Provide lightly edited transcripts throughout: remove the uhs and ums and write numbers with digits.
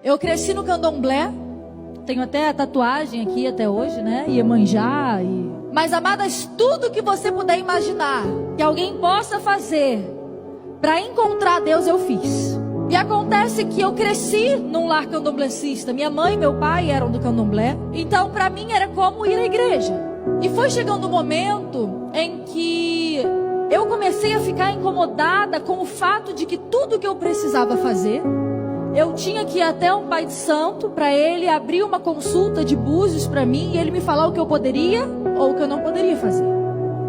Eu cresci no candomblé, tenho até a tatuagem aqui até hoje, né? Iemanjá Mas, amadas, tudo que você puder imaginar que alguém possa fazer para encontrar Deus, eu fiz. E acontece que eu cresci num lar candomblecista. Minha mãe e meu pai eram do candomblé. Então, para mim, era como ir à igreja. E foi chegando um momento em que eu comecei a ficar incomodada com o fato de que tudo que eu precisava fazer, eu tinha que ir até um pai de santo para ele abrir uma consulta de búzios para mim e ele me falar o que eu poderia ou o que eu não poderia fazer.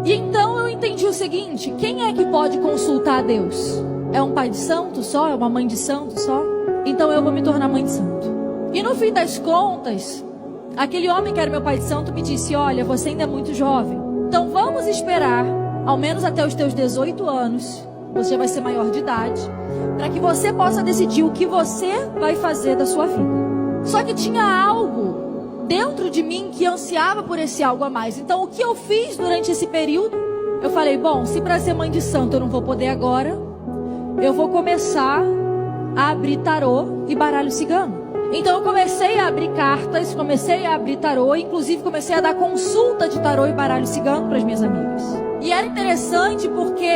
E então eu entendi o seguinte: quem é que pode consultar a Deus? É um pai de santo só? É uma mãe de santo só? Então eu vou me tornar mãe de santo. E no fim das contas, aquele homem que era meu pai de santo me disse: olha, você ainda é muito jovem, então vamos esperar ao menos até os teus 18 anos, você vai ser maior de idade, para que você possa decidir o que você vai fazer da sua vida. Só que tinha algo dentro de mim que ansiava por esse algo a mais. Então o que eu fiz durante esse período? Eu falei, bom, se para ser mãe de santo eu não vou poder agora, eu vou começar a abrir tarô e baralho cigano. Então eu comecei a abrir cartas, comecei a abrir tarô, inclusive comecei a dar consulta de tarô e baralho cigano para as minhas amigas. E era interessante porque,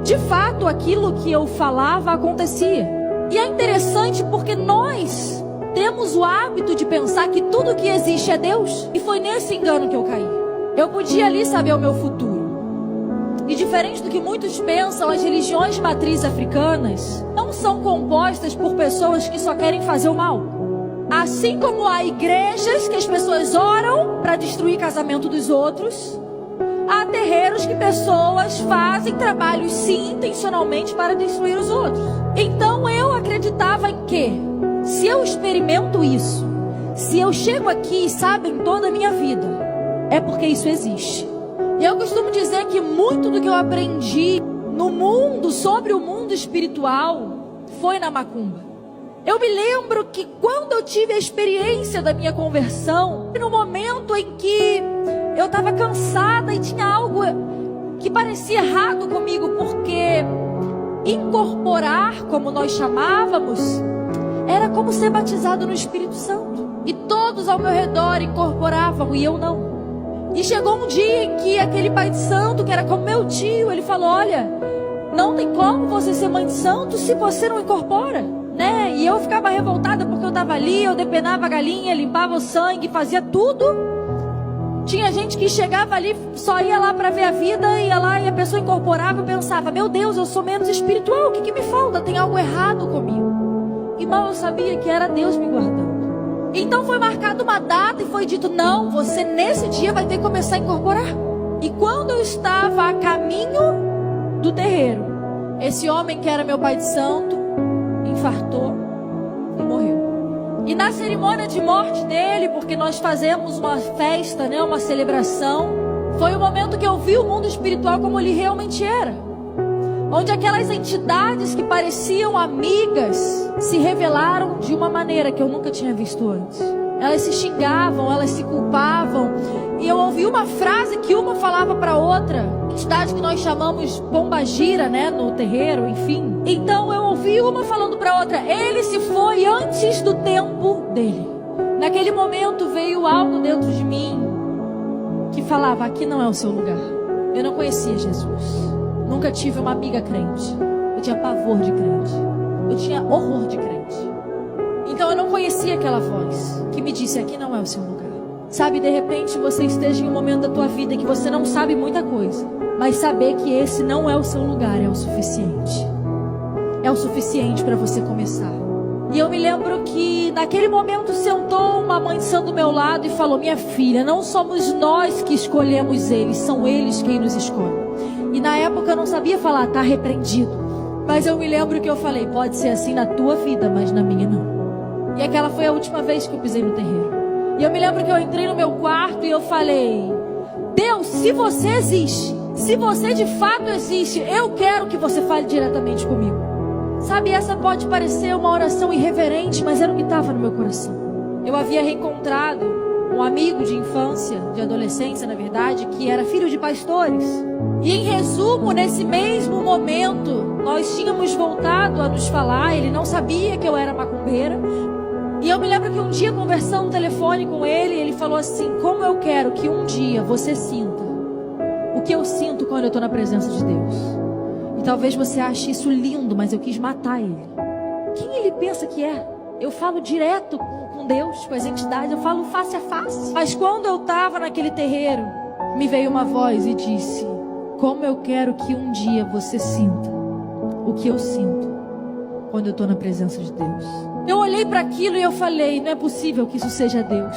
de fato, aquilo que eu falava acontecia. E é interessante porque nós temos o hábito de pensar que tudo que existe é Deus. E foi nesse engano que eu caí. Eu podia ali saber o meu futuro. E diferente do que muitos pensam, as religiões de matriz africanas não são compostas por pessoas que só querem fazer o mal. Assim como há igrejas que as pessoas oram para destruir casamento dos outros, há terreiros que pessoas fazem trabalhos sim intencionalmente para destruir os outros. Então eu acreditava em que, se eu experimento isso, se eu chego aqui e sabem toda a minha vida, é porque isso existe. E eu costumo dizer que muito do que eu aprendi no mundo, sobre o mundo espiritual, foi na macumba. Eu me lembro que quando eu tive a experiência da minha conversão, no momento em que eu estava cansada e tinha algo que parecia errado comigo, porque incorporar, como nós chamávamos, era como ser batizado no Espírito Santo. E todos ao meu redor incorporavam e eu não. E chegou um dia em que aquele pai de santo, que era como meu tio, ele falou, olha, não tem como você ser mãe de santo se você não incorpora, né? E eu ficava revoltada porque eu estava ali, eu depenava a galinha, limpava o sangue, fazia tudo. Tinha gente que chegava ali, só ia lá para ver a vida, ia lá e a pessoa incorporava e pensava, meu Deus, eu sou menos espiritual, o que me falta? Tem algo errado comigo. E mal eu sabia que era Deus me guardando. Então foi marcada uma data e foi dito, não, você nesse dia vai ter que começar a incorporar. E quando eu estava a caminho do terreiro, esse homem que era meu pai de santo, infartou e morreu. E na cerimônia de morte dele, porque nós fazemos uma festa, né, uma celebração, foi o momento que eu vi o mundo espiritual como ele realmente era. Onde aquelas entidades que pareciam amigas se revelaram de uma maneira que eu nunca tinha visto antes. Elas se xingavam, elas se culpavam. E eu ouvi uma frase que uma falava para outra. Entidade que nós chamamos pombagira, né, no terreiro, enfim. Então eu ouvi uma falando para outra, ele se foi antes do tempo dele. Naquele momento veio algo dentro de mim que falava, aqui não é o seu lugar. Eu não conhecia Jesus. Nunca tive uma amiga crente. Eu tinha pavor de crente. Eu tinha horror de crente. Então eu não conhecia aquela voz que me disse, aqui não é o seu lugar. Sabe, de repente você esteja em um momento da tua vida que você não sabe muita coisa, mas saber que esse não é o seu lugar é o suficiente. É o suficiente para você começar. E eu me lembro que naquele momento sentou uma mãe de santo do meu lado e falou, minha filha, não somos nós que escolhemos eles, são eles quem nos escolhem. E na época eu não sabia falar, tá repreendido. Mas eu me lembro que eu falei, pode ser assim na tua vida, mas na minha não. E aquela foi a última vez que eu pisei no terreiro. E eu me lembro que eu entrei no meu quarto e eu falei, Deus, se você existe, se você de fato existe, eu quero que você fale diretamente comigo. Sabe, essa pode parecer uma oração irreverente, mas era o que estava no meu coração. Eu havia reencontrado um amigo de infância, de adolescência na verdade, que era filho de pastores. E em resumo, nesse mesmo momento, nós tínhamos voltado a nos falar, ele não sabia que eu era macumbeira, E eu me lembro que um dia, conversando no telefone com ele, ele falou assim: como eu quero que um dia você sinta o que eu sinto quando eu estou na presença de Deus. E talvez você ache isso lindo, mas eu quis matar ele. Quem ele pensa que é? Eu falo direto com Deus, com as entidades, eu falo face a face. Mas quando eu estava naquele terreiro, me veio uma voz e disse: como eu quero que um dia você sinta o que eu sinto quando eu estou na presença de Deus. Eu olhei para aquilo e eu falei: não é possível que isso seja Deus.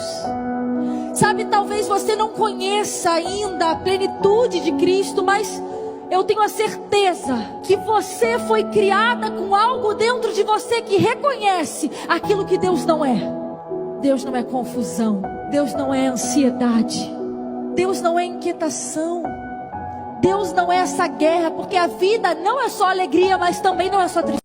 Sabe, talvez você não conheça ainda a plenitude de Cristo, mas eu tenho a certeza que você foi criada com algo dentro de você que reconhece aquilo que Deus não é. Deus não é confusão, Deus não é ansiedade, Deus não é inquietação, Deus não é essa guerra, porque a vida não é só alegria, mas também não é só tristeza.